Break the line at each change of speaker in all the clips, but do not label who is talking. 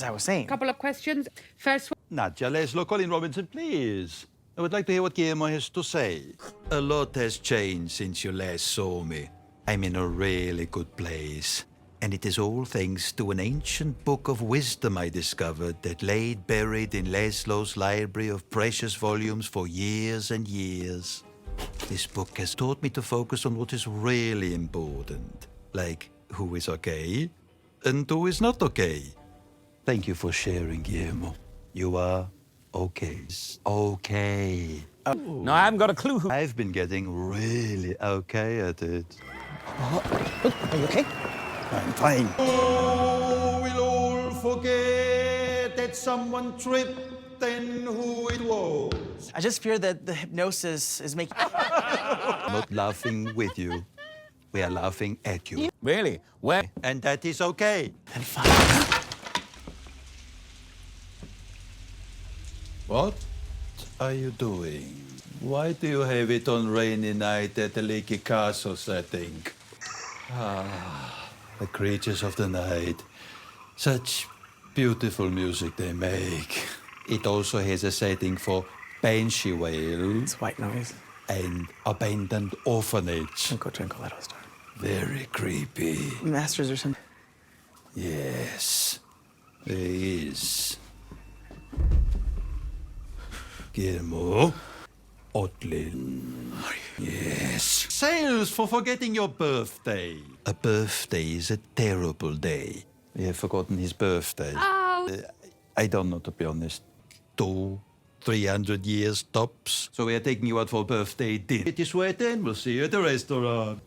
as I was saying.
Couple of questions. First one.
Nadja, Leslie, Colin Robinson, please. I would like to hear what Guillermo has to say. A lot has changed since you last saw me. I'm in a really good place. And it is all thanks to an ancient book of wisdom I discovered that laid buried in Laszlo's library of precious volumes for years and years. This book has taught me to focus on what is really important, like who is okay and who is not okay. Thank you for sharing, Guillermo. You are okay. Okay.
No, I haven't got a clue who...
I've been getting really okay at it.
Are you okay?
I'm fine. Oh, we'll all forget that someone tripped and who it was.
I just fear that the hypnosis is making...
I'm not laughing with you. We are laughing at you.
Really? Where?
And that is okay.
And fine.
What are you doing? Why do you have it on rainy night at the Leaky Castle setting? The creatures of the night. Such beautiful music they make. It also has a setting for banshee wail
It's white noise.
and abandoned orphanage.
Twinkle, twinkle, little star.
Very creepy.
Masters or something.
Yes, there is. Guillermo. Otlin. Yes. Sales for forgetting your birthday. A birthday is a terrible day. We have forgotten his birthday.
Oh.
I don't know, to be honest. 300 years tops. So we are taking you out for a birthday dinner. Get you sweat in. We'll see you at the restaurant.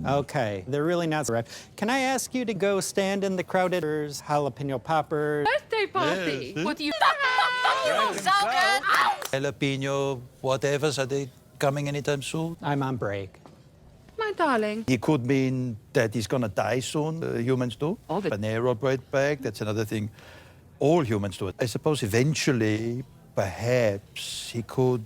Okay, they're really not right. Can I ask you to go stand in the crowded jalapeno poppers?
Birthday party.
Yes.
What do you...
Jalapeno, whatever. Are they coming anytime soon?
I'm on break.
My darling.
It could mean that he's gonna die soon. Humans do.
All the-
Panero bread bag, that's another thing. All humans do it. I suppose eventually, perhaps, he could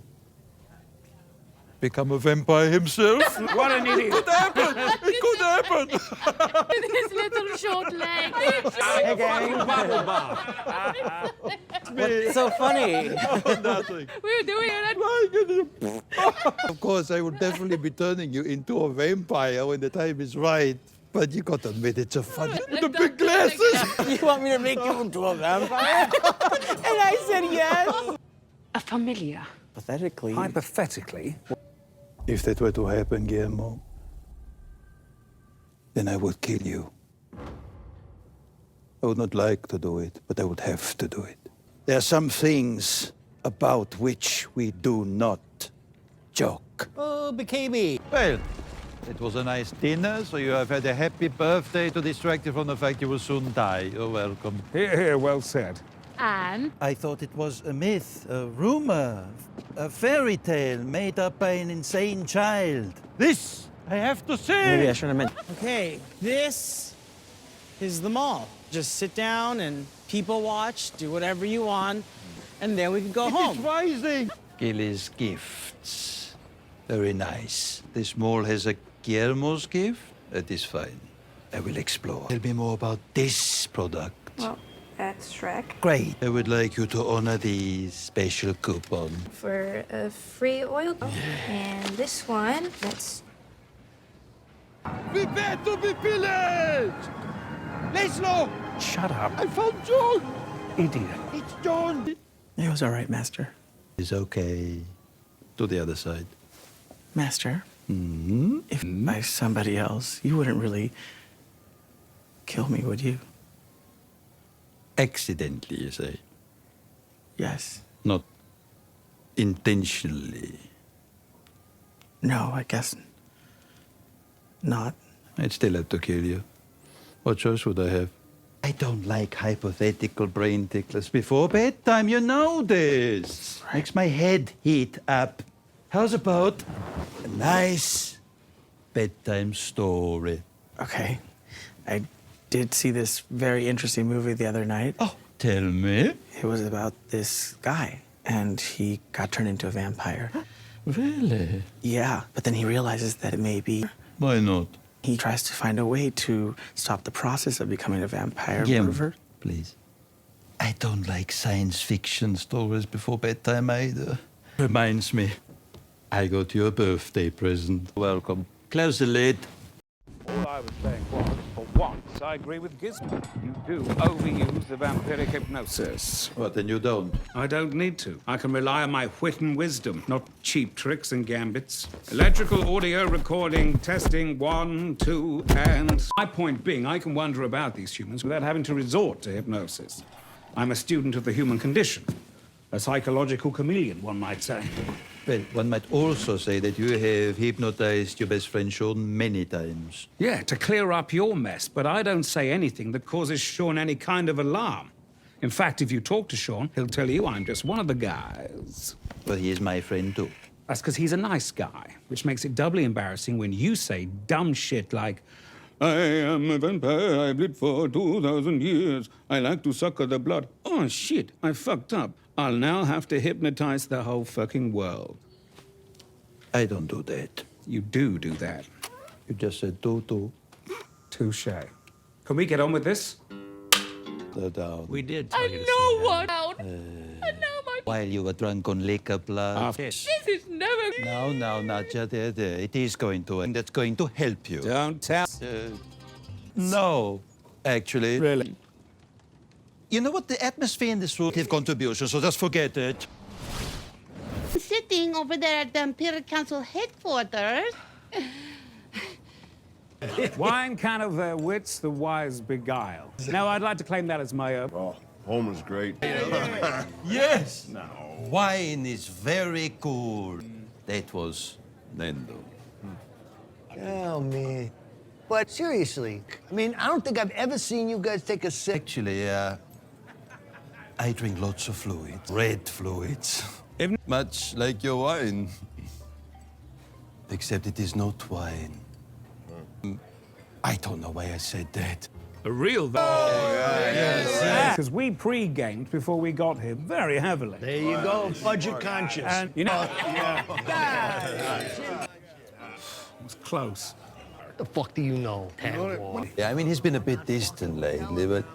become a vampire himself.
What an idiot!
It could happen! It could happen!
With his little short legs.
Hey, gang.
Bubble bath.
What's so funny?
Nothing.
We're doing it.
Of course, I will definitely be turning you into a vampire when the time is right. But you gotta admit, it's so funny. With the big glasses!
You want me to make you into a vampire? And I said yes.
A familiar.
Pathetically.
Hypothetically,
If that were to happen, Guillermo, then I would kill you. I would not like to do it, but I would have to do it. There are some things about which we do not joke.
Oh, BKB.
Well, it was a nice dinner, so you have had a happy birthday to distract you from the fact you will soon die. You're welcome.
here, here, well said.
And
I thought it was a myth, a rumor, a fairy tale made up by an insane child. This, I have to say.
Maybe I shouldn't have meant... Okay, this is the mall. Just sit down and people watch, do whatever you want, and then we can go
It's
home.
rising. Gilly's gifts. Very nice. This mall has a Guillermo's gift. That is fine. I will explore. Tell me more about this product.
Well, that's Shrek.
Great. I would like you to honor the special coupon.
For a free oil. And this one, that's...
Prepare to be pillaged! Laszlo!
Shut up,
I found John!
idiot.
It's John!
It was all right, Master.
It's okay. To the other side.
Master,
Mm-hmm.
if by somebody else, you wouldn't really kill me, would you?
Accidentally, you say.
Yes.
Not intentionally.
No, I guess not.
I'd still have to kill you. What choice would I have? I don't like hypothetical brain ticklers before bedtime, you know this. Makes my head heat up. How's about a nice bedtime story?
Okay. I did see this very interesting movie the other night.
Oh, tell me.
It was about this guy, and he got turned into a vampire.
Really?
Yeah, but then he realizes that it may be...
Why not?
He tries to find a way to stop the process of becoming a vampire.
Jim,
Revert.
please. I I don't like science fiction stories before bedtime either. Reminds me, I got your birthday present. Welcome. Close the lid.
All I was saying was, for once, I agree with Gizmo. You do overuse the vampiric hypnosis.
What, then you don't?
I don't need to. I can rely on my wit and wisdom, not cheap tricks and gambits. Electrical audio recording, testing, 1, 2, and... My point being, I can wonder about these humans without having to resort to hypnosis. I'm a student of the human condition. A psychological chameleon, one might say.
Well, one might also say that you have hypnotized your best friend Sean many times.
Yeah, to clear up your mess, but I don't say anything that causes Sean any kind of alarm. In fact, if you talk to Sean, he'll tell you I'm just one of the guys.
But he is my friend too.
That's because he's a nice guy, which makes it doubly embarrassing when you say dumb shit like, I am a vampire, I've lived for 2,000 years. I like to suck the blood. Oh, shit, I fucked up. I'll now have to hypnotize the whole fucking world.
I don't do that.
You do that.
You just said do.
Touche. Can we get on with this?
Down.
We did.
I know what. I know my.
While you were drunk on liquor blood.
This is never.
No, not just there. It is going to, and that's going to help you.
Don't tell.
No, actually.
Really?
You know what? The atmosphere in this room have contribution, so just forget it.
Sitting over there at the Imperial Council headquarters.
Wine can of their wits, the wise beguile. Now, I'd like to claim that as my own.
Oh, Homer's great.
Yes. No. Wine is very cool. That was Nando.
Oh, man. But seriously, I mean, I don't think I've ever seen you guys take a sip.
Actually, I drink lots of fluids. Red fluids. Much like your wine. Except it is not wine. I don't know why I said that.
A real yes. Because we pre-gamed before we got here very heavily.
There you go, budget conscious.
And, you know... It's close.
What the fuck do you know, Tadwall?
Yeah, I mean, he's been a bit distant lately, but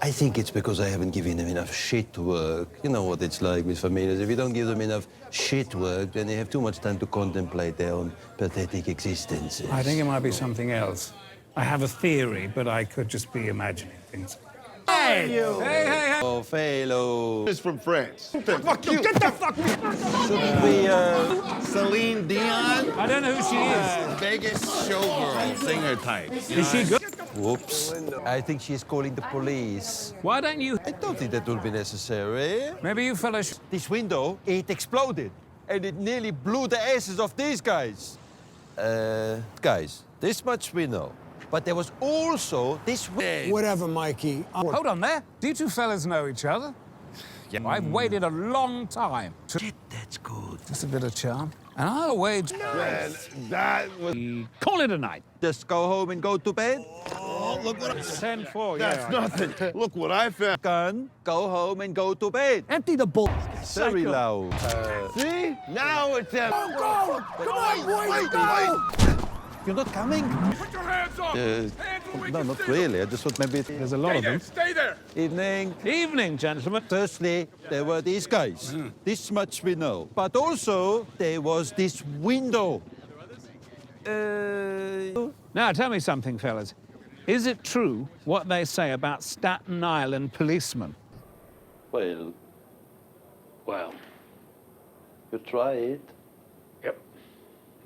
I think it's because I haven't given him enough shit work. You know what it's like with familiars. If you don't give them enough shit work, then they have too much time to contemplate their own pathetic existences.
I think it might be something else. I have a theory, but I could just be imagining things. Hey! Hey!
Oh, fellow.
It's from France.
Fuck you! Get the fuck
Shouldn't we,
Celine Dion?
I don't know who she is.
Vegas showgirl, singer type.
Is she good?
Whoops. I think she's calling the police.
Why don't you...
I don't think that will be necessary.
Maybe you fellas...
This window, it exploded. And it nearly blew the asses of these guys. Guys, this much we know. But there was also this...
Whatever, Mikey.
Hold on there. Do you two fellas know each other? Yeah. I've waited a long time.
Shit, that's good.
Just a bit of charm. And I'll wager...
Man, that was...
Call it a night.
Just go home and go to bed?
Oh, look what I...
10-4,
That's
yeah.
nothing. Look what I found.
Gun, go home and go to bed.
Empty the bowl.
Very loud.
See? Now it's them.
Go! Come on, boys, go!
You're not coming?
Put your hands up!
No, not really. I just thought maybe...
There's a lot of them.
Stay there!
Evening.
Evening, gentlemen.
Firstly, there were these guys. This much we know. But also, there was this window.
Now, tell me something, fellas. Is it true what they say about Staten Island policemen?
Well, you try it.
Yep.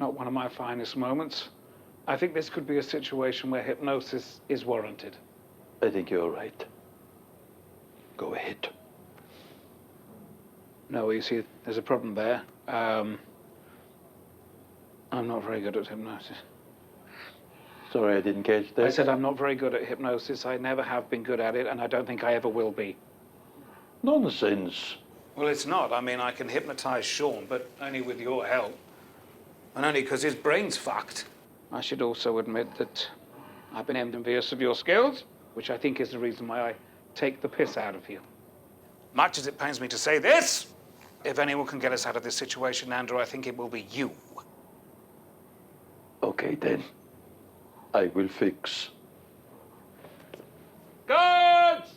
Not one of my finest moments. I think this could be a situation where hypnosis is warranted.
I think you're right. Go ahead.
No, you see, there's a problem there. I'm not very good at hypnosis.
Sorry, I didn't catch that.
I said I'm not very good at hypnosis. I never have been good at it, and I don't think I ever will be.
Nonsense.
Well, it's not. I mean, I can hypnotize Sean, but only with your help. And only because his brain's fucked. I should also admit that I've been envious of your skills, which I think is the reason why I take the piss out of you. Much as it pains me to say this, if anyone can get us out of this situation, Nandor, I think it will be you.
Okay, then. I will fix.
Guards!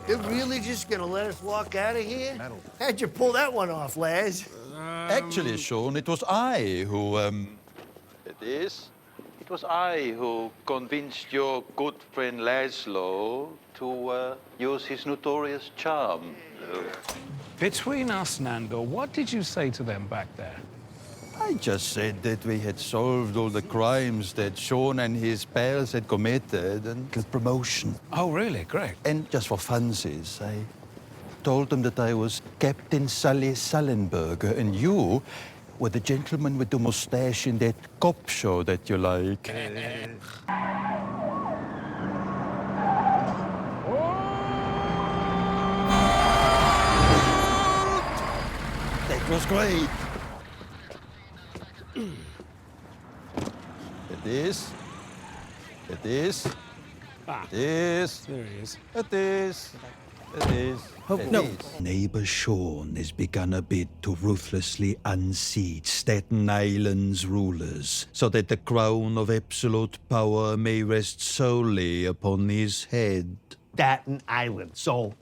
They're really just gonna let us walk out of here? How'd you pull that one off, Les?
Actually, Sean, it was I who, It is? It was I who convinced your good friend Laszlo to use his notorious charm.
Between us, Nandor, what did you say to them back there?
I just said that we had solved all the crimes that Sean and his pals had committed and got promotion.
Oh, really? Great.
And just for funsies, I told them that I was Captain Sully Sullenberger and you were the gentleman with the mustache in that cop show that you like. That was great. It is. It is. It is.
There he is.
It is. It is. It
no.
is. Neighbor Sean has begun a bid to ruthlessly unseat Staten Island's rulers so that the crown of absolute power may rest solely upon his head.
Staten Island, so.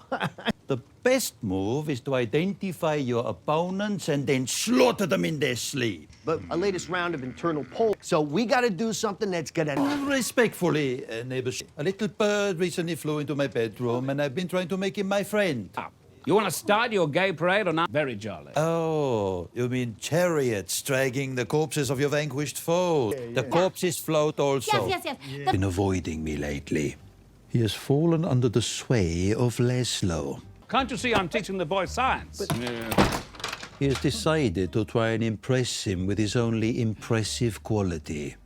The best move is to identify your opponents and then slaughter them in their sleep.
But our latest round of internal poll, so we gotta do something that's gonna...
Respectfully, neighbor, a little bird recently flew into my bedroom and I've been trying to make him my friend.
You want to start your gay parade or not? Very jolly.
Oh, you mean chariots dragging the corpses of your vanquished foe? The corpses float also.
Yes.
Been avoiding me lately. He has fallen under the sway of Laszlo.
Can't you see I'm teaching the boy science?
He has decided to try and impress him with his only impressive quality.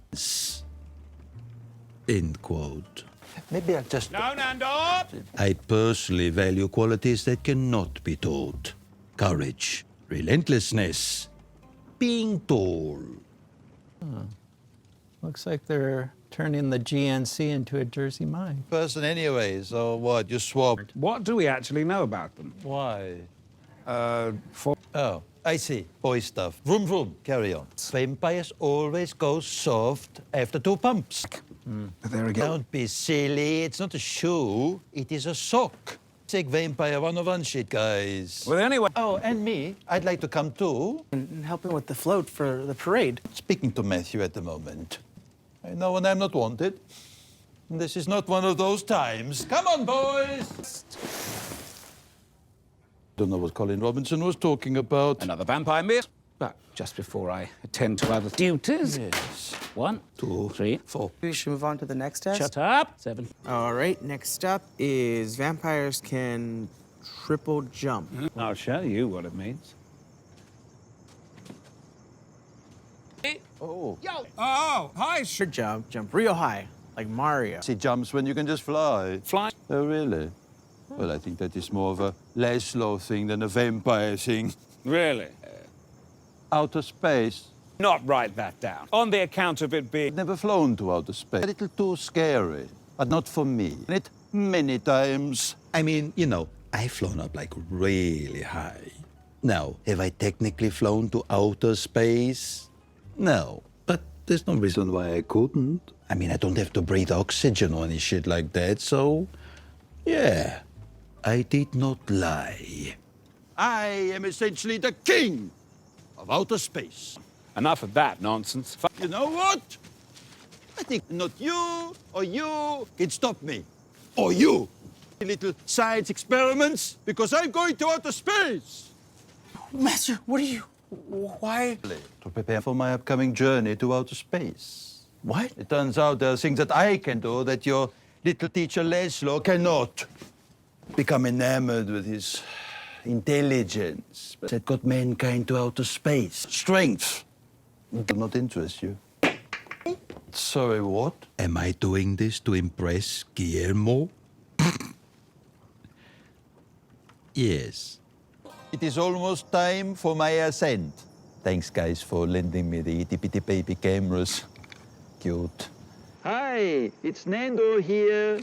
End quote. Maybe I'll just...
No, Nandor!
I personally value qualities that cannot be taught. Courage, relentlessness, being tall.
Looks like they're turning the GNC into a Jersey Mine.
Person anyway, so what, you swapped?
What do we actually know about them?
Why? Oh, I see. Boy stuff. Vroom, vroom. Carry on. Vampires always go soft after 2 pumps.
There again.
Don't be silly. It's not a shoe. It is a sock. Take Vampire 101 shit, guys.
Well, anyway.
Oh, and me. I'd like to come too.
And helping with the float for the parade.
Speaking to Matthew at the moment. I know when I'm not wanted. This is not one of those times. Come on, boys! Don't know what Colin Robinson was talking about.
Another vampire myth. But just before I attend to other duties.
Yes.
1,
2,
3,
4.
We should move on to the next test.
Shut up. 7.
All right, next up is vampires can triple jump.
I'll show you what it means.
Oh.
Oh, hi.
Good job. Jump real high, like Mario.
He jumps when you can just fly.
Fly.
Oh, really? Well, I think that is more of a Laszlo thing than a vampire thing.
Really?
Outer space.
Not write that down. On the account of it being...
Never flown to outer space. A little too scary, but not for me. It many times. I mean, you know, I've flown up like really high. Now, have I technically flown to outer space? No, but there's no reason why I couldn't. I mean, I don't have to breathe oxygen or any shit like that, so yeah, I did not lie. I am essentially the king of outer space.
Enough of that nonsense.
You know what? I think not you or you can stop me. Or you. Little science experiments, because I'm going to outer space.
Master, what are you? Why?
To prepare for my upcoming journey to outer space.
What?
It turns out there are things that I can do that your little teacher Laszlo cannot. Become enamored with his intelligence that got mankind to outer space. Strength. Will not interest you. Sorry, what? Am I doing this to impress Guillermo? Yes. It is almost time for my ascent. Thanks, guys, for lending me the itty-bitty baby cameras. Cute. Hi, it's Nandor here.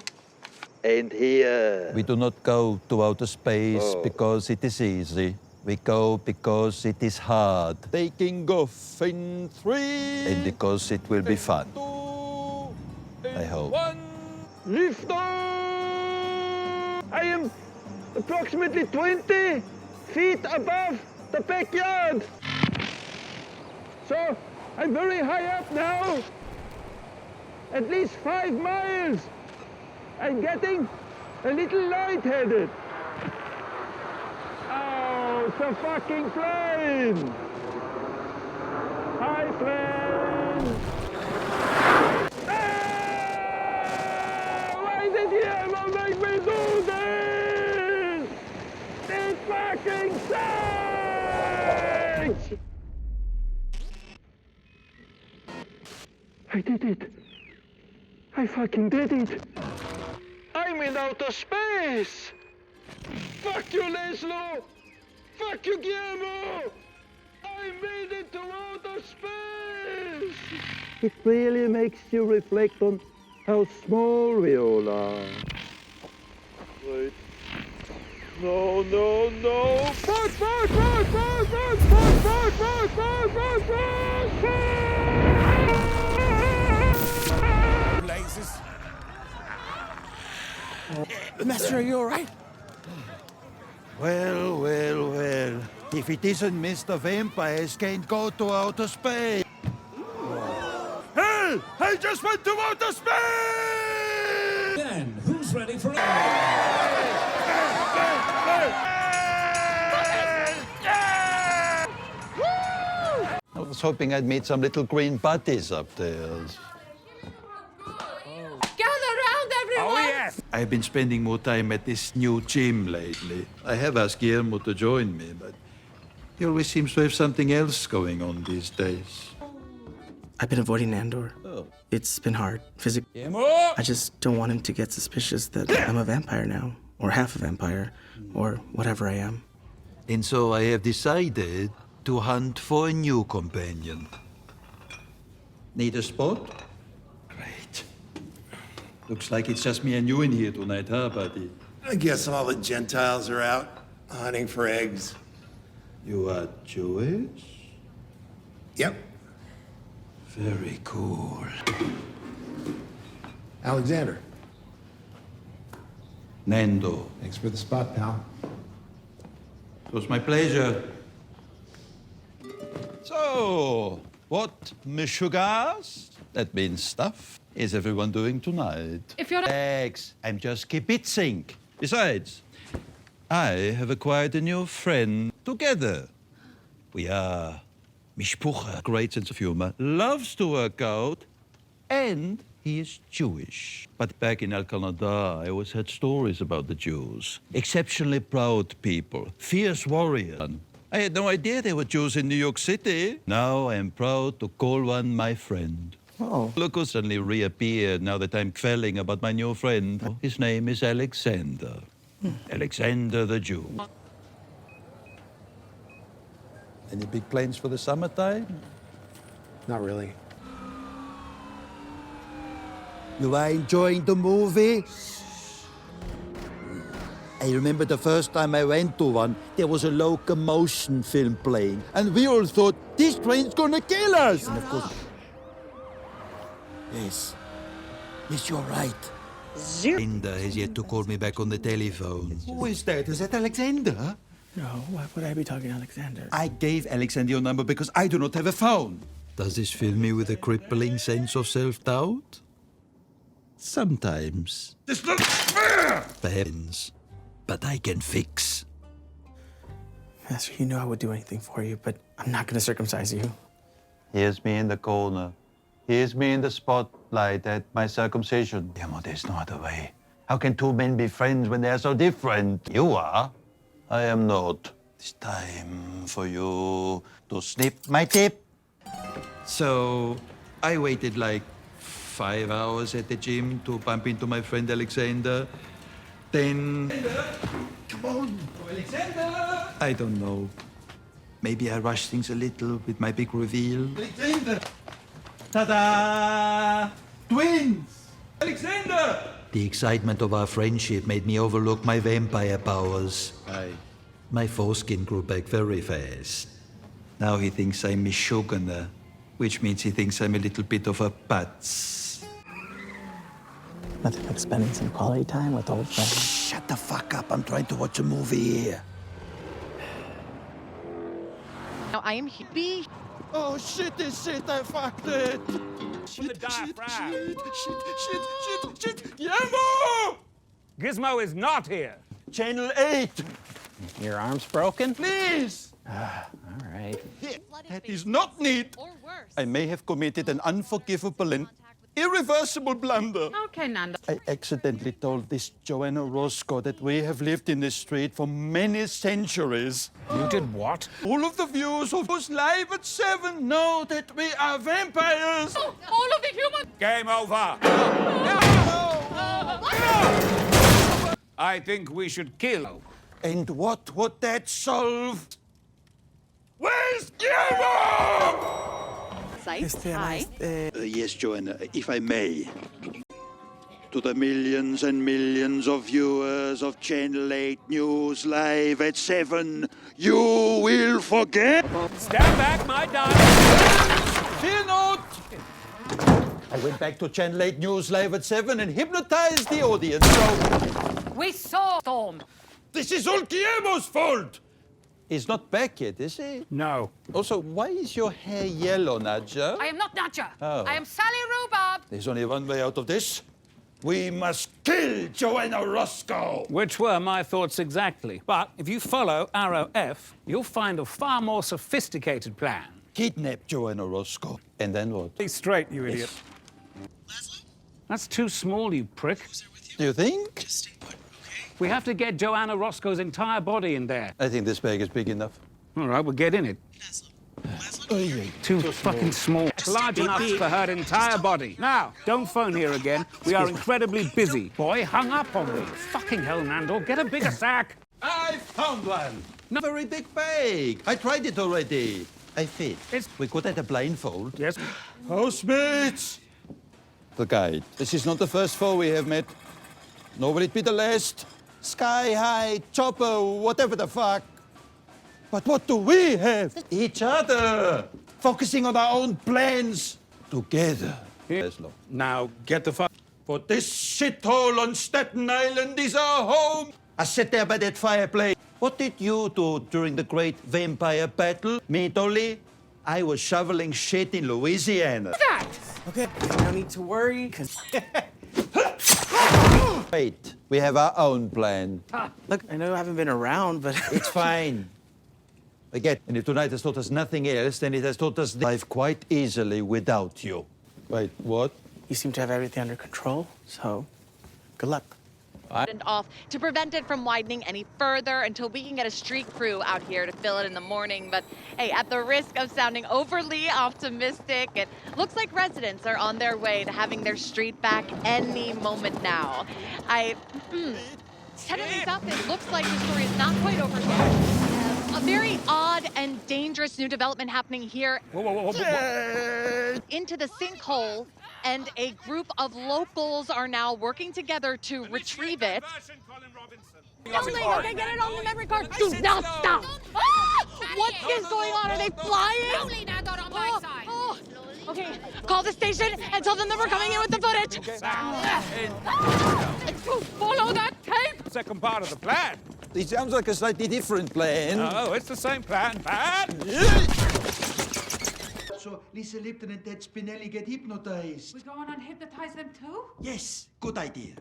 And here. We do not go to outer space because it is easy. We go because it is hard. Taking off in 3. And because it will be fun. 2, I hope.
1.
Lift off! I am
approximately 20 feet above the backyard. So I'm very high up now. At least 5 miles. I'm getting a little lightheaded. Oh, it's a fucking plane! Hi, plane! Ah! Why did you ever make me do this? It fucking sucks! I did it. I fucking did it. I'm in outer space. Fuck you, Laszlo. Fuck you, Guillermo. I made it to outer space. It really makes you reflect on how small we all are. Wait. No, no, no. Fuck, fuck, fuck, fuck, fuck, fuck, fuck, fuck, fuck, fuck, fuck, fuck.
Blazes. Master, are you all right?
Well, well, well. If it isn't Mr. Vampires can't go to outer space. Hell! I just went to outer space!
Then, who's ready for...
I was hoping I'd meet some little green buddies up there.
Gather round, everyone!
Oh, yes!
I've been spending more time at this new gym lately. I have asked Guillermo to join me, but he always seems to have something else going on these days.
I've been avoiding Nandor.
Oh.
It's been hard, physically. I just don't want him to get suspicious that I'm a vampire now, or half a vampire, or whatever I am.
And so I have decided to hunt for a new companion. Need a spot? Great. Looks like it's just me and you in here tonight, huh, buddy?
I guess all the Gentiles are out hunting for eggs.
You are Jewish?
Yep.
Very cool.
Alexander.
Nando.
Thanks for the spot, pal.
It was my pleasure. So, what, meshuggahs? That means stuff. Is everyone doing tonight?
If you're...
Eggs. I'm just kibitzing. Besides, I have acquired a new friend. Together, we are mishpucha. Great sense of humor. Loves to work out. And he is Jewish. But back in Al Canada, I always heard stories about the Jews. Exceptionally proud people. Fierce warriors. I had no idea there were Jews in New York City. Now I am proud to call one my friend.
Oh.
Look who suddenly reappeared now that I'm quelling about my new friend. His name is Alexander. Alexander the Jew. Any big plans for the summertime?
Not really.
You are enjoying the movie? I remember the first time I went to one, there was a locomotion film playing, and we all thought, this train's gonna kill us! And of course... Yes. Yes, you're right. Linda has yet to call me back on the telephone. Who is that? Is that Alexander?
No, why would I be talking to Alexander?
I gave Alexander your number because I do not have a phone. Does this fill me with a crippling sense of self-doubt? Sometimes.
This looks fair!
Perhaps. But I can fix.
Master, you know I would do anything for you, but I'm not going to circumcise you.
Here's me in the corner. Here's me in the spotlight at my circumcision. Damn, there's no other way. How can two men be friends when they are so different? You are. I am not. It's time for you to snip my tip. So I waited like 5 hours at the gym to bump into my friend Alexander. Then... Come on! Alexander! I don't know. Maybe I rushed things a little with my big reveal.
Alexander!
Ta-da!
Twins! Alexander!
The excitement of our friendship made me overlook my vampire powers. My foreskin grew back very fast. Now he thinks I'm Meshuggah, which means he thinks I'm a little bit of a putz.
Nothing like spending some quality time with old friends.
shut the fuck up. I'm trying to watch a movie here.
Now I am hippie.
Oh, shit, I fucked it.
the diaphragm.
Shit. Guillermo!
Gizmo is not here.
Channel 8.
Your arm's broken?
Please!
All right.
That is not neat. I may have committed an unforgivable and irreversible blunder.
Okay, Nando.
I accidentally told this Joanna Roscoe that we have lived in this street for many centuries.
You did what?
All of the viewers of us live at 7 know that we are vampires.
Oh, all of the humans.
Game over. I think we should kill.
And what would that solve? Where's Guillermo?
Hi.
Yes, Joanna, if I may. To the millions and millions of viewers of Channel 8 News Live at 7, you will forget.
Stand back, my darling.
Fear not. I went back to Channel 8 News Live at 7 and hypnotized the audience, so...
We saw Storm.
This is all Guillermo's fault! He's not back yet, is he?
No.
Also, why is your hair yellow, Nadja?
I am not Natcha.
Oh.
I am Sally Rhubarb.
There's only one way out of this. We must kill Joanna Roscoe!
Which were my thoughts exactly. But if you follow arrow F, you'll find a far more sophisticated plan.
Kidnap Joanna Roscoe. And then what?
Be straight, you idiot. That's too small, you prick.
Do you think?
We have to get Joanna Roscoe's entire body in there.
I think this bag is big enough.
All right, we'll get in it. Too fucking small. Large enough for her entire body. Now, don't phone here again. We are incredibly busy. Boy hung up on me. Fucking hell, Nandor, get a bigger sack.
I found one! No. Very big bag. I tried it already. I fit. We could add a blindfold.
Yes.
Housemates! The guide. This is not the first foe we have met. Nor will it be the last. Sky high, chopper, whatever the fuck. But what do we have? Each other. Focusing on our own plans. Together. Leslo.
Now, get the fuck...
For this shithole on Staten Island is our home. I sat there by that fireplace. What did you do during the great vampire battle? Me, Dolly? I was shoveling shit in Louisiana.
That.
Okay, no need to worry, because...
Wait, we have our own plan.
Look, I know I haven't been around, but...
It's fine. Again, and if tonight has taught us nothing else, then it has taught us life quite easily without you. Wait, what?
You seem to have everything under control, so good luck.
And off to prevent it from widening any further until we can get a street crew out here to fill it in the morning. But hey, at the risk of sounding overly optimistic, it looks like residents are on their way to having their street back any moment now. Setting things up, it looks like the story is not quite over yet. A very odd and dangerous new development happening here. Into the sinkhole, and a group of locals are now working together to retrieve it. Okay, get it on the memory card. Do not stop. What is going on? Are they flying? Okay, call the station and tell them that we're coming in with the footage. Follow that tape.
Second part of the plan.
It sounds like a slightly different plan.
Oh, it's the same plan. Plan?
So Lisa Lipton and Ted Spinelli get hypnotized.
We go on and hypnotize them too?
Yes, good idea.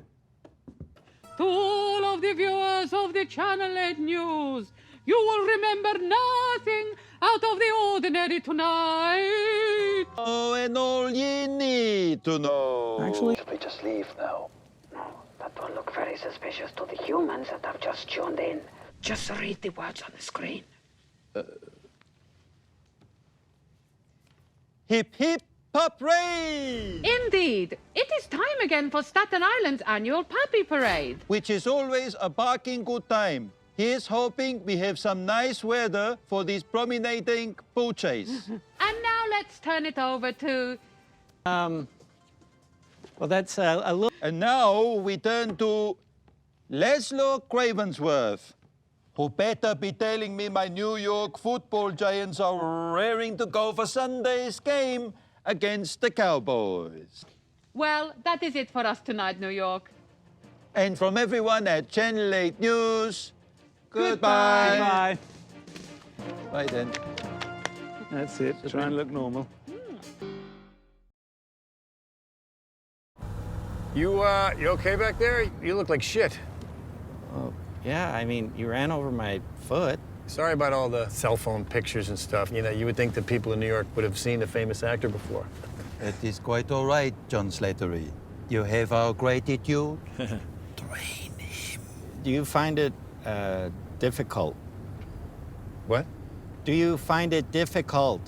To all of the viewers of the Channel 8 News, you will remember nothing out of the ordinary tonight.
Oh, and all ye need to know.
Actually,
Should we just leave now?
No, that will look very suspicious to the humans that have just tuned in. Just read the words on the screen.
Hip, hip, pop, parade!
Indeed, it is time again for Staten Island's annual Puppy Parade.
Which is always a barking good time. Here's hoping we have some nice weather for this promenading pooches.
And now let's turn it over to...
Well, that's a little...
And now we turn to Laszlo Cravensworth, who better be telling me my New York football Giants are raring to go for Sunday's game against the Cowboys.
Well, that is it for us tonight, New York.
And from everyone at Channel 8 News, goodbye.
Goodbye.
Bye then.
That's it. Try and look normal.
You okay back there? You look like shit.
Well, yeah, I mean, you ran over my foot.
Sorry about all the cell phone pictures and stuff. You know, you would think that people in New York would have seen a famous actor before.
It is quite all right, John Slattery. You have our gratitude.
Do you find it difficult?
What?
Do you find it difficult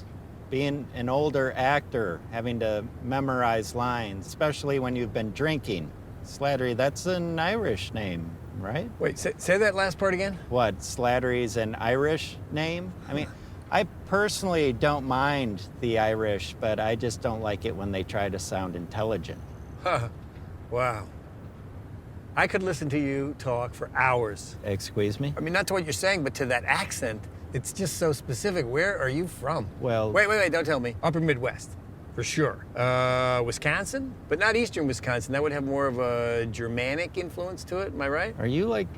being an older actor, having to memorize lines, especially when you've been drinking? Slattery, that's an Irish name, right?
Wait, say that last part again?
What, Slattery's an Irish name? I mean, I personally don't mind the Irish, but I just don't like it when they try to sound intelligent.
Huh. Wow. I could listen to you talk for hours.
Excuse me?
I mean, not to what you're saying, but to that accent. It's just so specific. Where are you from?
Well...
Wait, don't tell me. Upper Midwest, for sure. Wisconsin? But not Eastern Wisconsin. That would have more of a Germanic influence to it, am I right?
Are you, like,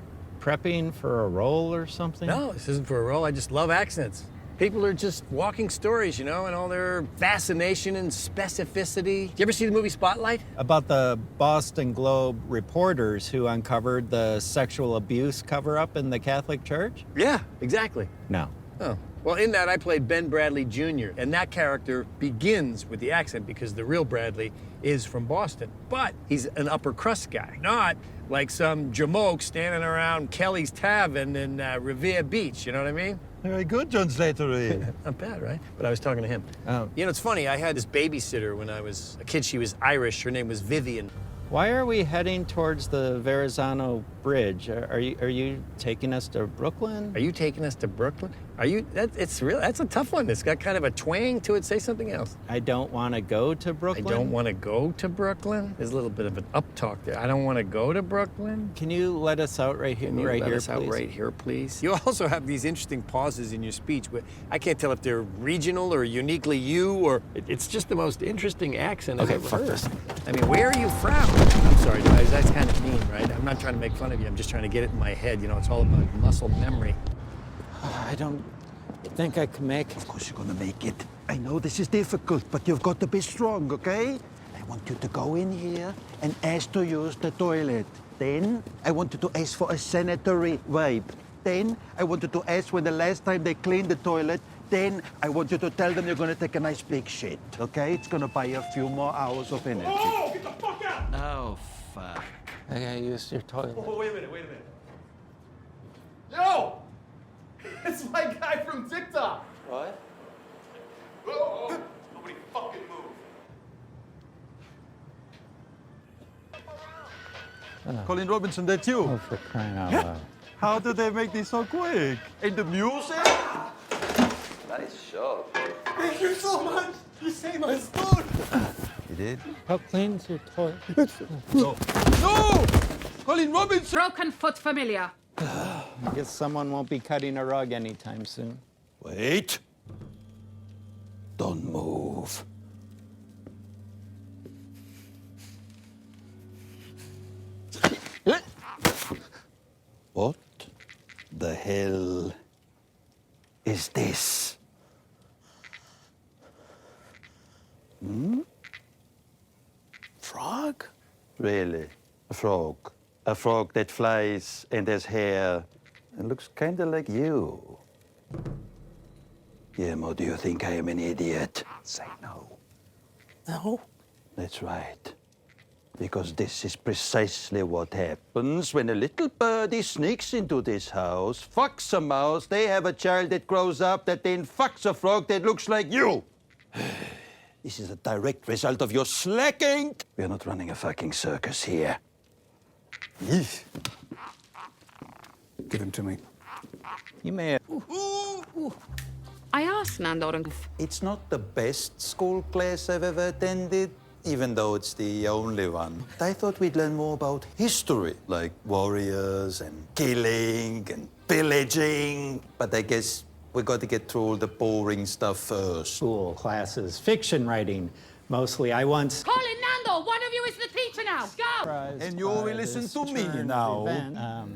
prepping for a role or something?
No, this isn't for a role. I just love accents. People are just walking stories, you know, and all their fascination and specificity. Did you ever see the movie Spotlight?
About the Boston Globe reporters who uncovered the sexual abuse cover-up in the Catholic Church?
Yeah, exactly.
No.
Oh. Well, in that, I played Ben Bradley Jr., and that character begins with the accent because the real Bradley is from Boston. But he's an upper crust guy, not like some jamoke standing around Kelly's Tavern in Revere Beach, you know what I mean?
Very good, John Slattery.
Not bad, right? But I was talking to him.
Oh.
You know, it's funny, I had this babysitter when I was a kid. She was Irish. Her name was Vivian.
Why are we heading towards the Verrazano Bridge? Are you taking us to Brooklyn?
Are you taking us to Brooklyn? Are you? That's a tough one. It's got kind of a twang to it. Say something else.
I don't want to go to Brooklyn.
I don't want to go to Brooklyn. There's a little bit of an uptalk there. I don't want to go to Brooklyn.
Can you let us out right here?
Right here, please. You also have these interesting pauses in your speech, but I can't tell if they're regional or uniquely you, or it's just the most interesting accent I've ever heard.
This.
I mean, where are you from? I'm sorry, guys. That's kind of mean, right? I'm not trying to make fun of you. I'm just trying to get it in my head. You know, it's all about muscle memory.
I don't think I can make it.
Of course you're gonna make it. I know this is difficult, but you've got to be strong, okay? I want you to go in here and ask to use the toilet. Then I want you to ask for a sanitary wipe. Then I want you to ask when the last time they cleaned the toilet. Then I want you to tell them you're gonna take a nice big shit, okay? It's gonna buy you a few more hours of energy.
Oh, get the fuck out!
Oh, fuck. I gotta use your toilet.
Oh, wait a minute. Yo! It's my guy from TikTok.
What?
Oh, nobody fucking move.
Colin Robinson, that's you.
Oh, for crying out loud.
How did they make this so quick? And the music?
Nice shot.
Thank you so much. You saved my spoon.
You did?
How clean's your toilet?
No! Colin Robinson!
Broken foot familiar.
I guess someone won't be cutting a rug anytime soon.
Wait. Don't move. What the hell is this? Frog? Really? A frog? A frog that flies and has hair and looks kind of like you. Guillermo, do you think I am an idiot? Say no. No? That's right. Because this is precisely what happens when a little birdie sneaks into this house, fucks a mouse, they have a child that grows up that then fucks a frog that looks like you. This is a direct result of your slacking. We're not running a fucking circus here.
Yeesh. Give him to me.
You may have...
I asked Nandor.
It's not the best school class I've ever attended, even though it's the only one. I thought we'd learn more about history, like warriors and killing and pillaging. But I guess we got to get through all the boring stuff first.
School classes, fiction writing, mostly. I once...
Colin, Nando, one of you is the teacher now, go!
And you will listen to me now.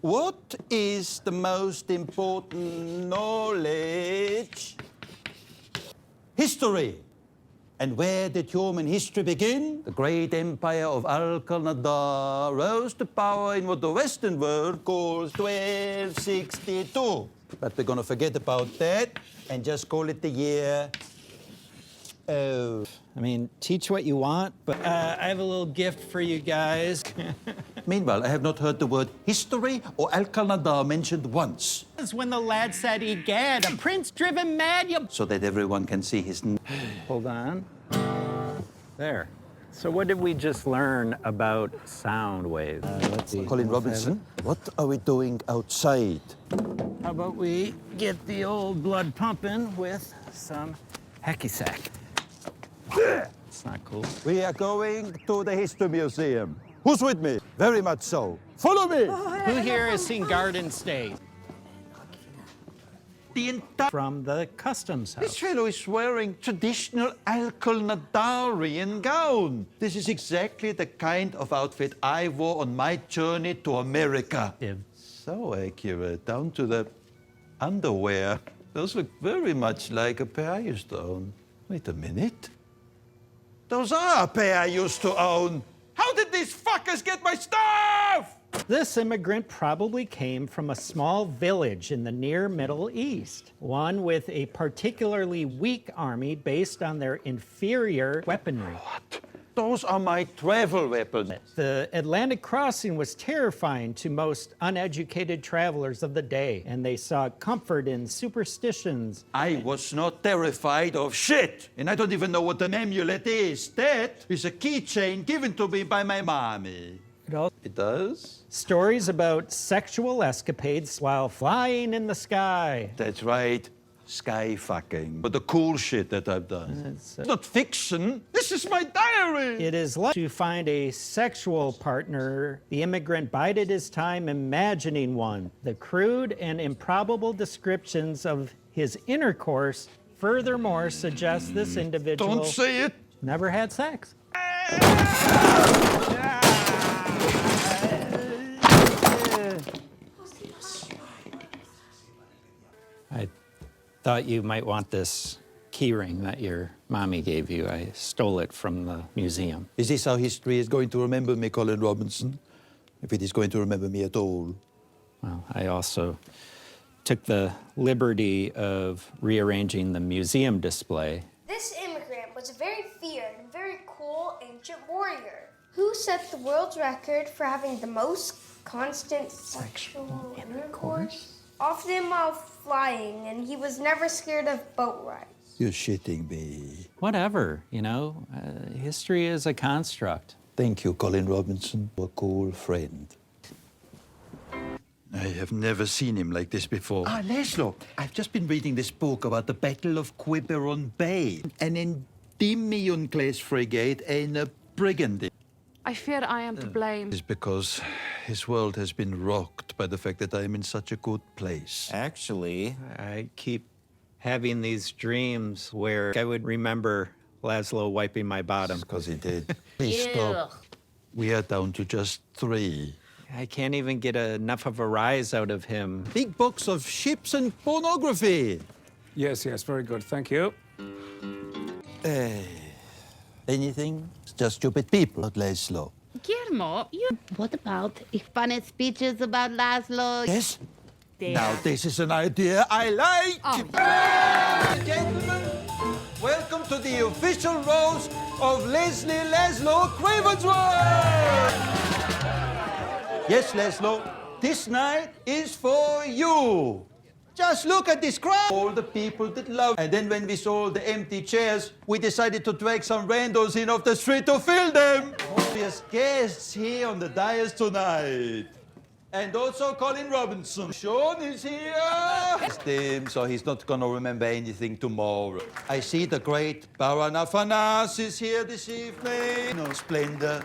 What is the most important knowledge? History. And where did human history begin? The great empire of Al-Nandor rose to power in what the Western world calls 1262. But we're gonna forget about that and just call it the year.
I mean, teach what you want, but I have a little gift for you guys.
Meanwhile, I have not heard the word history or Al-Nandor mentioned once.
That's when the lad said, "Egad, a prince driven mad, you..."
So that everyone can see his...
Hold on. There. So what did we just learn about sound waves? Let's see.
Colin Robinson, what are we doing outside?
How about we get the old blood pumping with some hacky sack? It's not cool.
We are going to the History Museum. Who's with me? Very much so. Follow me!
Who here has seen Garden State?
The entire...
From the customs house.
This fellow is wearing traditional Al-Nandorian gown. This is exactly the kind of outfit I wore on my journey to America. So accurate, down to the underwear. Those look very much like a pair I used to own. Wait a minute. Those are a pair I used to own. How did these fuckers get my stuff?
This immigrant probably came from a small village in the near Middle East, one with a particularly weak army based on their inferior weaponry.
What? Those are my travel weapons.
The Atlantic crossing was terrifying to most uneducated travelers of the day, and they saw comfort in superstitions.
I was not terrified of shit, and I don't even know what an amulet is. That is a keychain given to me by my mommy. It does?
Stories about sexual escapades while flying in the sky.
That's right. Sky fucking. But the cool shit that I've done. It's not fiction. This is my diary.
It is like to find a sexual partner. The immigrant bided his time imagining one. The crude and improbable descriptions of his intercourse furthermore suggest this individual
Don't say it.
Never had sex. I thought you might want this keyring that your mommy gave you. I stole it from the museum.
Is this how history is going to remember me, Colin Robinson? If it is going to remember me at all.
Well, I also took the liberty of rearranging the museum display.
This immigrant was a very feared and very cool ancient warrior who set the world's record for having the most constant sexual intercourse. Often while flying, and he was never scared of boat rides.
You're shitting me.
Whatever, you know, history is a construct.
Thank you, Colin Robinson, a cool friend. I have never seen him like this before. Ah, Laszlo, I've just been reading this book about the Battle of Quiberon Bay, an Endymion-class frigate and a brigand.
I fear I am to blame.
It's because his world has been rocked by the fact that I am in such a good place.
Actually, I keep having these dreams where I would remember Laszlo wiping my bottom.
Because he did. Please stop. We are down to just 3.
I can't even get enough of a rise out of him.
Big box of ships and pornography.
Yes, very good. Thank you.
Anything? It's just stupid people, not Laszlo.
Guillermo, you...
What about funny speeches about Laszlo?
Yes?
There.
Now this is an idea I like! Ladies and gentlemen, welcome to the official roast of Leslie Laszlo Cravensworth! Yes, Laszlo, this night is for you. Just look at this crowd. All the people that love. And then when we saw the empty chairs, we decided to drag some randos in off the street to fill them. Obvious guests here on the dais tonight. And also Colin Robinson. Sean is here. So he's not gonna remember anything tomorrow. I see the great Baron Afanas is here this evening. No splendor.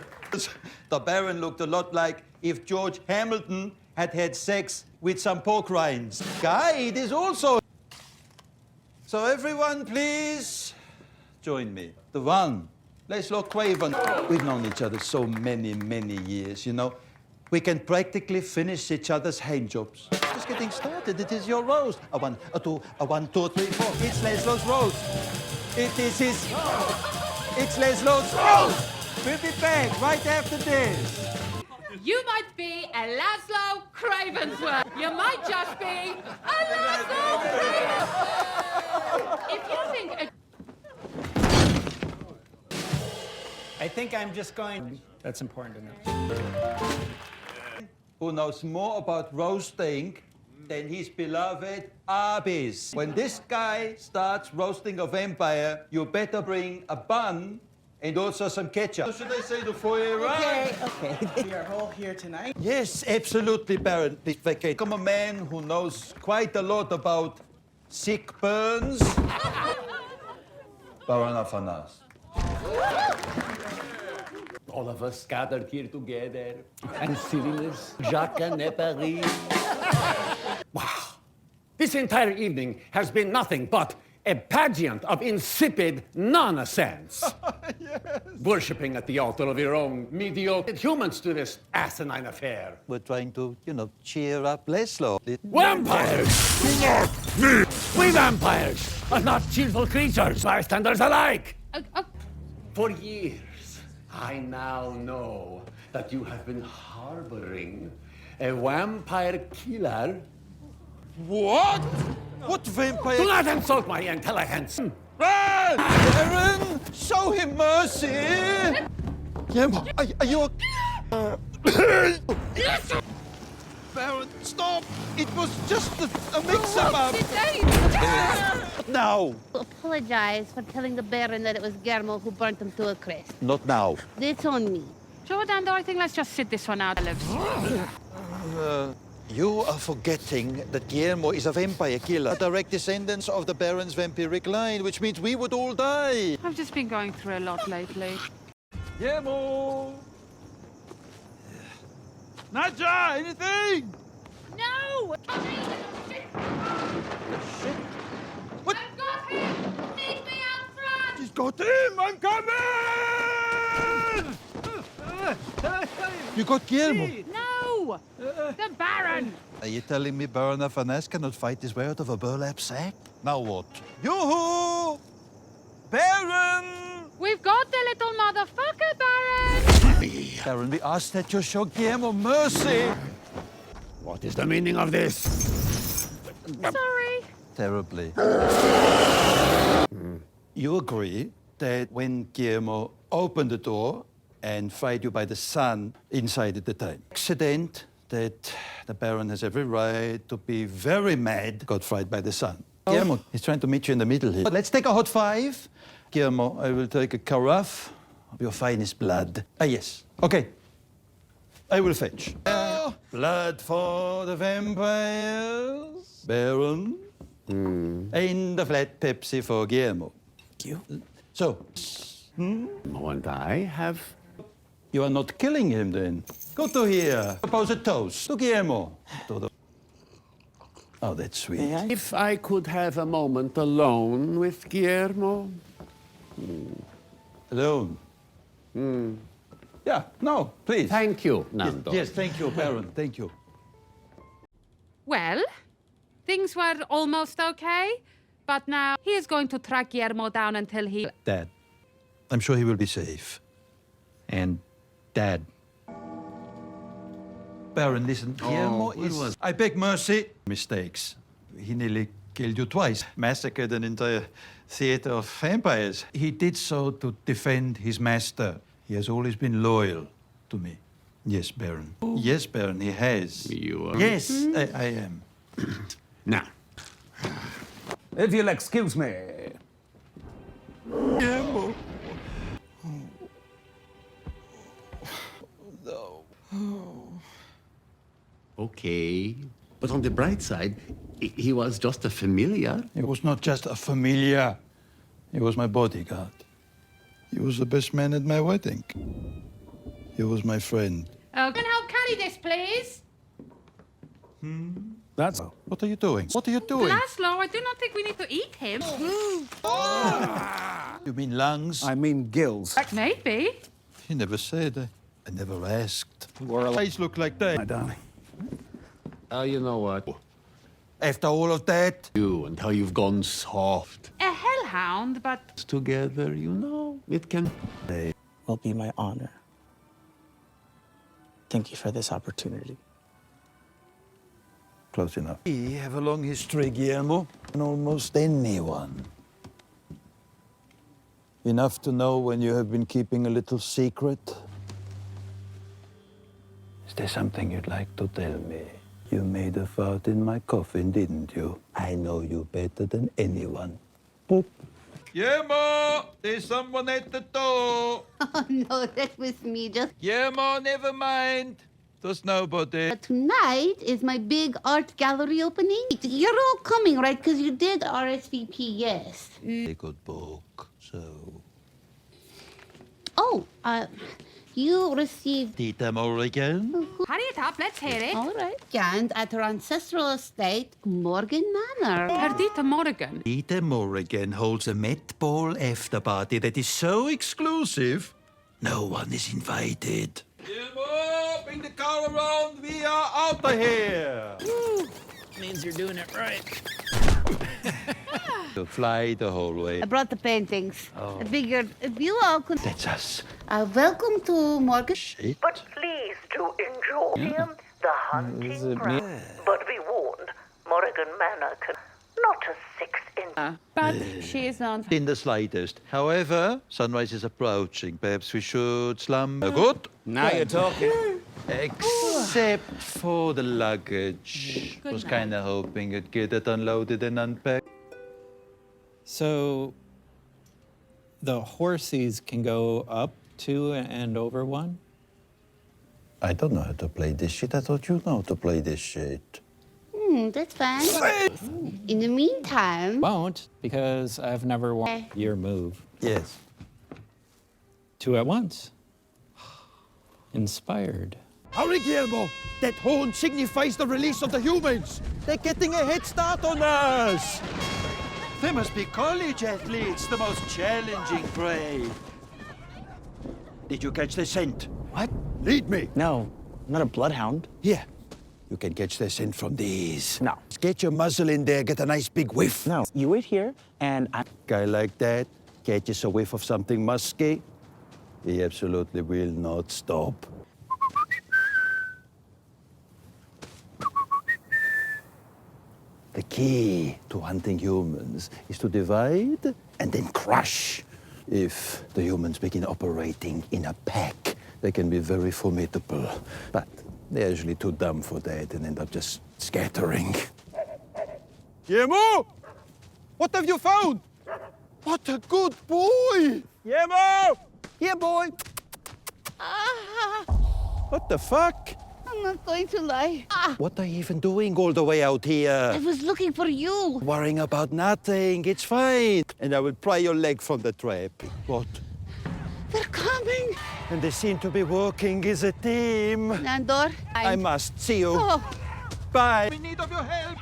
The Baron looked a lot like if George Hamilton had had sex with some pork rinds. Guy, it is also. So everyone, please join me. The one, Laszlo Craven. We've known each other so many, many years, you know. We can practically finish each other's hand jobs. Just getting started. It is your roast. A 1, a 2, a 1, 2, 3, 4. It's Laszlo's roast. It is his... It's Laszlo's roast. We'll be back right after this.
You might be a Laszlo Cravensworth. You might just be a Laszlo Cravensworth. If you think
I think I'm just going. That's important to know.
Who knows more about roasting than his beloved Arby's. When this guy starts roasting a vampire, you better bring a bun and also some ketchup. Or should I say the foyer right?
Okay. We are all here tonight.
Yes, absolutely, Baron. Please vacate. I'm a man who knows quite a lot about sick burns. Baron Afanas.
All of us gathered here together and sitting this Jacques Paris. Wow. This entire evening has been nothing but a pageant of insipid nonsense. Yes. Worshipping at the altar of your own mediocre humans to this asinine affair.
We're trying to, you know, cheer up Laszlo.
Vampires! Do not me! We vampires are not cheerful creatures, bystanders alike! For years, I now know that you have been harboring a vampire killer.
What? What vampire?
Do not insult my intelligence!
Run! Baron, show him mercy! Guillermo, are you Baron, stop! It was just a mix-up! Now!
Apologize for telling the Baron that it was Guillermo who burnt him to a crisp.
Not now.
It's on me.
Jordan, though, I think let's just sit this one out.
You are forgetting that Guillermo is a vampire killer, a direct descendant of the Baron's vampiric line, which means we would all die.
I've just been going through a lot lately.
Guillermo! Nadja, anything?
No!
What?
I've got him! Meet me out front!
She's got him! I'm coming! You got Guillermo?
No! The Baron!
Are you telling me Baron Afanas cannot fight his way out of a burlap sack? Now what? Yoo-hoo! Baron!
We've got the little motherfucker, Baron!
Baron, we ask that you show Guillermo mercy.
What is the meaning of this?
Sorry.
Terribly. You agree that when Guillermo opened the door and fired you by the sun inside at the time, accident that the Baron has every right to be very mad got fried by the sun. Guillermo, he's trying to meet you in the middle here. But let's take a hot five. Guillermo, I will take a carafe of your finest blood. Ah, yes. Okay. I will fetch. Blood for the vampires, Baron. And a flat Pepsi for Guillermo. Thank you. So,
And I have...
You are not killing him, then? Good to hear. Propose a toast to Guillermo. Oh, that's sweet.
If I could have a moment alone with Guillermo.
Alone? Yeah, no, please.
Thank you, Nandor.
Yes, thank you, Baron. Thank you.
Well, things were almost okay, but now he is going to track Guillermo down until he...
Dad, I'm sure he will be safe. And Dad. Baron, listen, Guillermo is... I beg mercy. Mistakes. He nearly killed you twice. Massacred an entire theater of vampires. He did so to defend his master. He has always been loyal to me. Yes, Baron. Yes, Baron, he has.
You are?
Yes, I am.
Now, if you'll excuse me.
Guillermo.
Okay. But on the bright side, he was just a familiar.
He was not just a familiar. He was my bodyguard. He was the best man at my wedding. He was my friend.
Can help carry this, please?
That's... What are you doing? What are you doing?
Laszlo, I do not think we need to eat him.
You mean lungs?
I mean gills.
Maybe.
You never said. I never asked. Your eyes look like that.
My darling. Oh, you know what?
After all of that?
You and how you've gone soft.
A hellhound, but...
Together, you know, it can...
Will be my honor. Thank you for this opportunity.
Close enough. We have a long history, Guillermo, and almost anyone. Enough to know when you have been keeping a little secret. Is there something you'd like to tell me? You made a fart in my coffin, didn't you? I know you better than anyone. Boop. Guillermo, there's someone at the door.
Oh, no, that was me. Just
Guillermo, never mind. There's nobody.
tonight is my big art gallery opening. You're all coming, right? Because you did RSVP, yes.
A good book, so...
Oh, you received...
Tita Morrigan?
Hurry it up, let's hear it.
All right. And at her ancestral estate, Morgan Manor.
Perdita Morrigan.
Tita Morrigan holds a Met Ball after party that is so exclusive, no one is invited. Guillermo, bring the car around. We are out of here.
Means you're doing it right.
To fly the whole way.
I brought the paintings.
Oh.
I figured if you all could...
That's us.
welcome to Morgan...
Shit.
But please do enjoy him, the hunting ground. But be warned, Morrigan Manor can not a 6-inch.
But she is not...
In the slightest. However, sunrise is approaching. Perhaps we should slumber. Good?
Now you're talking.
Except for the luggage. Was kind of hoping you'd get it unloaded and unpacked.
So the horses can go up to and over one?
I don't know how to play this shit. I thought you know how to play this shit.
That's fine. In the meantime...
Won't, because I've never won your move.
Yes.
2 at once. Inspired.
Hurry, Guillermo! That horn signifies the release of the humans! They're getting a head start on us! They must be college athletes, the most challenging prey. Did you catch the scent?
What?
Lead me!
No, I'm not a bloodhound.
Here. You can catch the scent from these.
No.
Get your muzzle in there, get a nice big whiff.
No, you wait here, and I...
Guy like that catches a whiff of something musky, he absolutely will not stop. The key to hunting humans is to divide and then crush. If the humans begin operating in a pack, they can be very formidable. But they're usually too dumb for that and end up just scattering. Guillermo! What have you found? What a good boy! Guillermo! Here, boy! What the fuck?
I'm not going to lie.
What are you even doing all the way out here?
I was looking for you.
Worrying about nothing, it's fine. And I will pry your leg from the trap. What?
They're coming.
And they seem to be working as a team.
Nandor,
I must see you.
Oh.
Bye. We need of your help.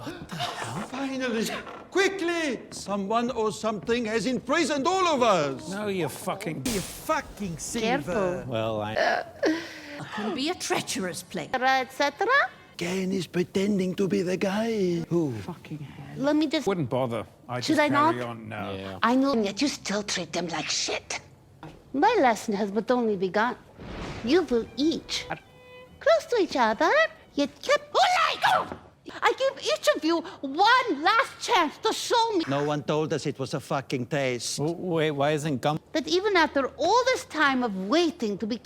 What the hell? Finally. Quickly! Someone or something has imprisoned all of us.
No, you fucking
Silver.
Careful.
Well, I...
Can be a treacherous place. Etc.
Ken is pretending to be the guy. Who?
fucking hell.
Let me just...
Wouldn't bother.
Should I not?
No. Yeah.
I know, yet you still treat them like shit. My lesson has but only begun. You will each close to each other, yet kept... I give each of you one last chance to show me
No one told us it was a fucking test.
Wait, why isn't gum...
that even after all this time of waiting to be...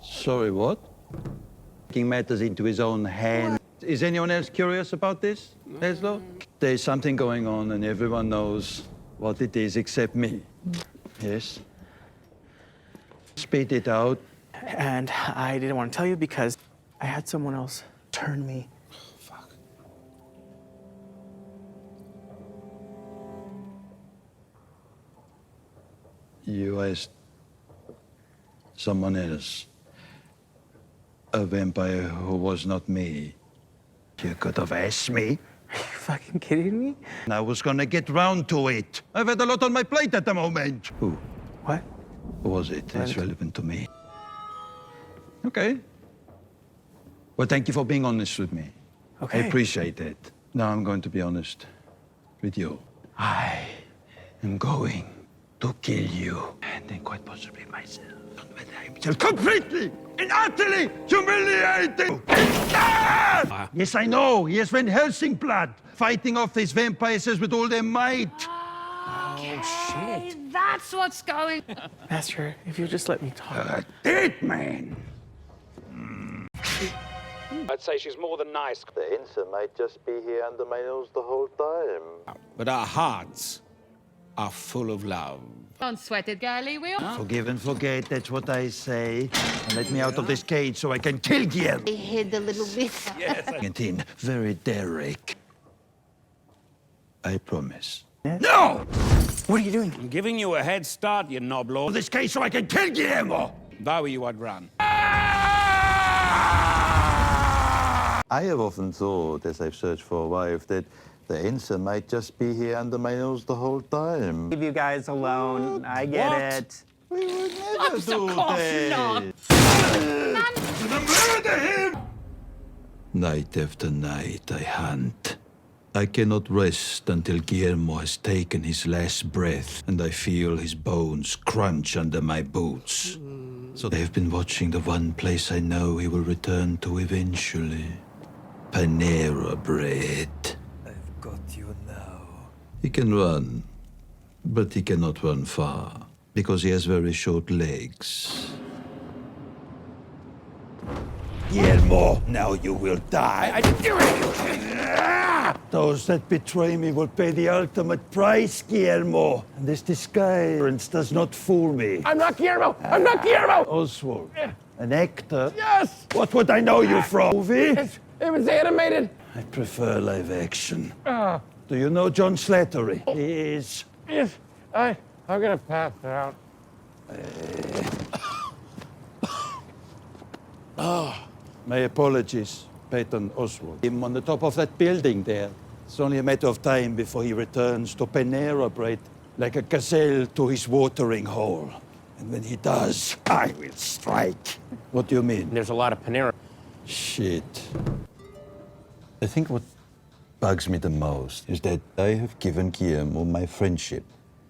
Sorry, what? Taking matters into his own hand. Is anyone else curious about this, Laszlo? There's something going on and everyone knows what it is except me. Yes? Spit it out.
And I didn't want to tell you because I had someone else turn me.
You asked someone else A vampire who was not me. You could have asked me.
Are you fucking kidding me?
I was gonna get round to it. I've had a lot on my plate at the moment. Who?
What?
Who was it? It's relevant to me. Okay. Well, thank you for being honest with me.
Okay.
I appreciate it. Now I'm going to be honest with you. I am going to kill you. And then quite possibly myself. I shall completely and utterly humiliate you. Yes, I know. He has been Helsing blood, fighting off these vampires with all their might.
Oh, shit. That's what's going.
Master, if you just let me talk.
Dead man.
I'd say she's more than nice.
The answer might just be here under my nose the whole time.
But our hearts are full of love.
Don't sweat it, girlie. We all...
Forgive and forget, that's what I say. And let me out of this cage so I can kill Guillermo.
I hid a little bit.
Get in, very Derek. I promise. No!
What are you doing?
I'm giving you a head start, you knoblord.
This cage so I can kill Guillermo!
If I were you, I'd run.
I have often thought, as I've searched for a wife, that the answer might just be here under my nose the whole time.
Leave you guys alone. I get it.
We would never do
not.
Murder him! Night after night I hunt. I cannot rest until Guillermo has taken his last breath and I feel his bones crunch under my boots. So I have been watching the one place I know he will return to eventually. Panera Bread.
I've got you now.
He can run, but he cannot run far because he has very short legs. Guillermo, now you will die.
I didn't do anything.
Those that betray me will pay the ultimate price, Guillermo. And this disguise does not fool me.
I'm not Guillermo. I'm not Guillermo.
Oswald, an actor?
Yes.
What would I know you from? Movie?
It was animated.
I prefer live action. Do you know John Slattery? He is.
Yes. I'm gonna pass out.
My apologies, Peyton Oswald. Him on the top of that building there. It's only a matter of time before he returns to Panera Bread, like a gazelle to his watering hole. And when he does, I will strike. What do you mean?
There's a lot of Panera.
Shit. I think what bugs me the most is that I have given Guillermo my friendship.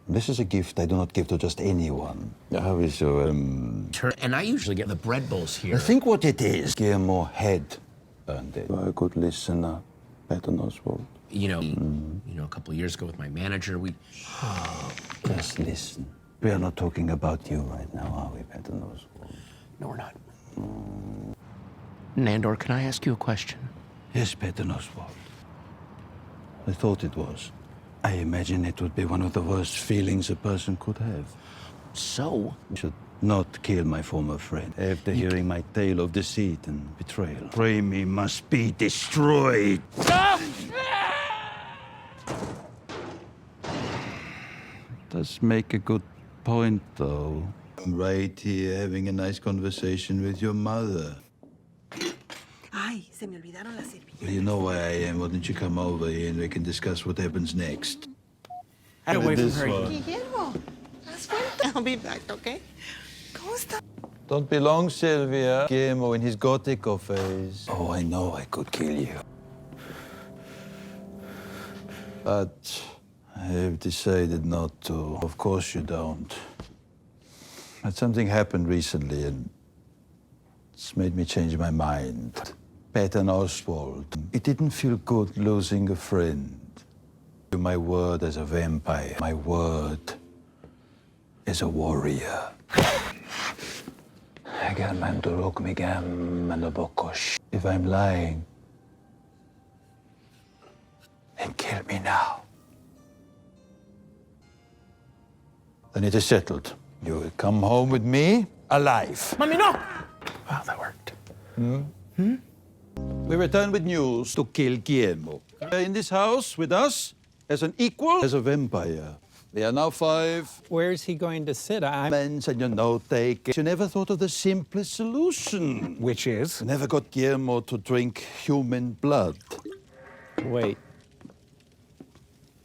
This is a gift I do not give to just anyone. How is your,
And I usually get the bread bowls here.
I think what it is, Guillermo had earned it. You are a good listener, Peyton Oswald.
You know, a couple of years ago with my manager, we...
Just listen. We are not talking about you right now, are we, Peyton Oswald?
No, we're not. Nandor, can I ask you a question?
Yes, Peyton Oswald. I thought it was. I imagine it would be one of the worst feelings a person could have.
So?
You should not kill my former friend after hearing my tale of deceit and betrayal. Raimi must be destroyed. Does make a good point, though. I'm right here having a nice conversation with your mother.
Ay, se me olvidaron las servilletas.
Well, you know where I am. Why don't you come over here and we can discuss what happens next?
Get away from her.
Guillermo, haz cuenta. I'll be back, okay? ¿Cómo está?
Don't be long, Sylvia. Guillermo in his Gothico phase. Oh, I know I could kill you. But I have decided not to. Of course you don't. But something happened recently and it's made me change my mind. Peyton Oswald. It didn't feel good losing a friend. My word as a vampire. My word as a warrior. If I'm lying, then kill me now. Then it is settled. You will come home with me alive.
Mommy, no! Wow, that worked.
We return with news to kill Guillermo. In this house with us as an equal, as a vampire. There are now 5.
Where's he going to sit?
Comments and your note take. You never thought of the simplest solution.
Which is?
You never got Guillermo to drink human blood.
Wait.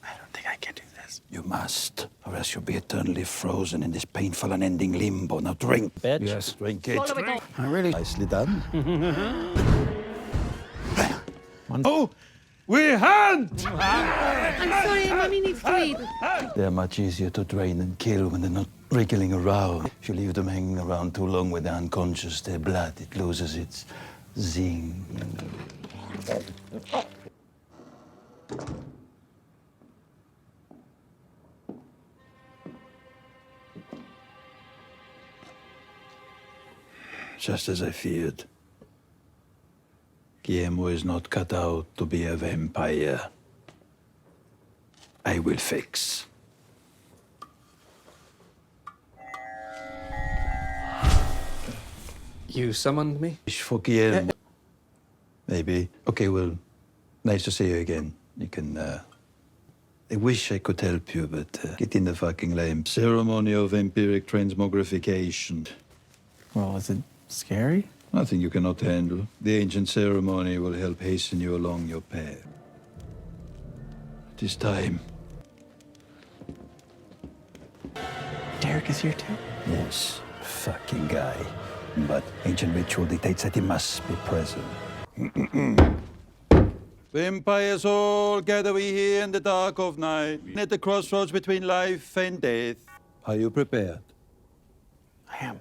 I don't think I can do this.
You must, or else you'll be eternally frozen in this painful and ending limbo. Now drink.
Bitch.
Yes, drink it.
I really...
Nicely done.
Oh, we hunt!
I'm sorry, Mommy needs to eat.
They're much easier to train and kill when they're not wriggling around. If you leave them hanging around too long when they're unconscious, their blood, it loses its zing. Just as I feared. Guillermo is not cut out to be a vampire. I will fix.
You summoned me?
Wish for Guillermo. Maybe. Okay, well, nice to see you again. You can, I wish I could help you, but get in the fucking lame ceremony of empiric transmogrification.
Well, is it scary?
Nothing you cannot handle. The ancient ceremony will help hasten you along your path. It is time.
Derek is here too?
Yes, fucking guy. But ancient ritual dictates that he must be present. Vampires all, gather we here in the dark of night, at the crossroads between life and death. Are you prepared?
I am.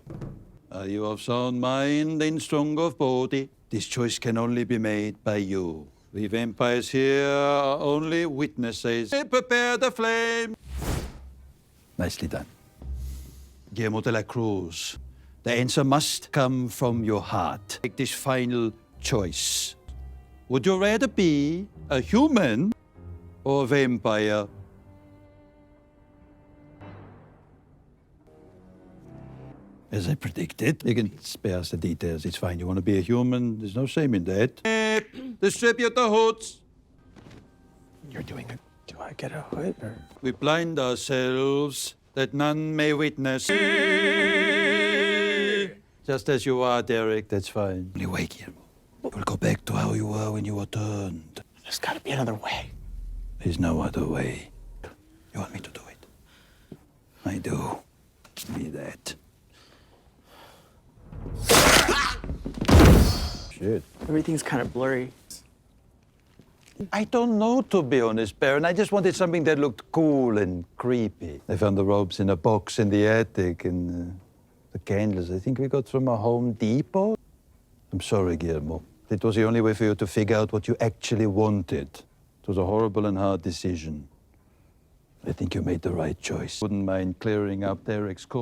Are you of sound mind and strong of body? This choice can only be made by you. We vampires here are only witnesses. Prepare the flame. Nicely done. Guillermo de la Cruz, the answer must come from your heart. Make this final choice. Would you rather be a human or a vampire? As I predicted, you can spare us the details. It's fine. You want to be a human? There's no shame in that. Distribute the hoods.
You're doing it. Do I get a hood or?
We blind ourselves that none may witness. Just as you are, Derek. That's fine. Only wait, Guillermo. We'll go back to how you were when you were turned.
There's got to be another way.
There's no other way. You want me to do it? I do. Be that. Shit.
Everything's kind of blurry.
I don't know, to be honest, Baron. I just wanted something that looked cool and creepy. I found the robes in a box in the attic, and the candles I think we got from a Home Depot. I'm sorry, Guillermo. It was the only way for you to figure out what you actually wanted. It was a horrible and hard decision. I think you made the right choice. Wouldn't mind clearing up Derek's court.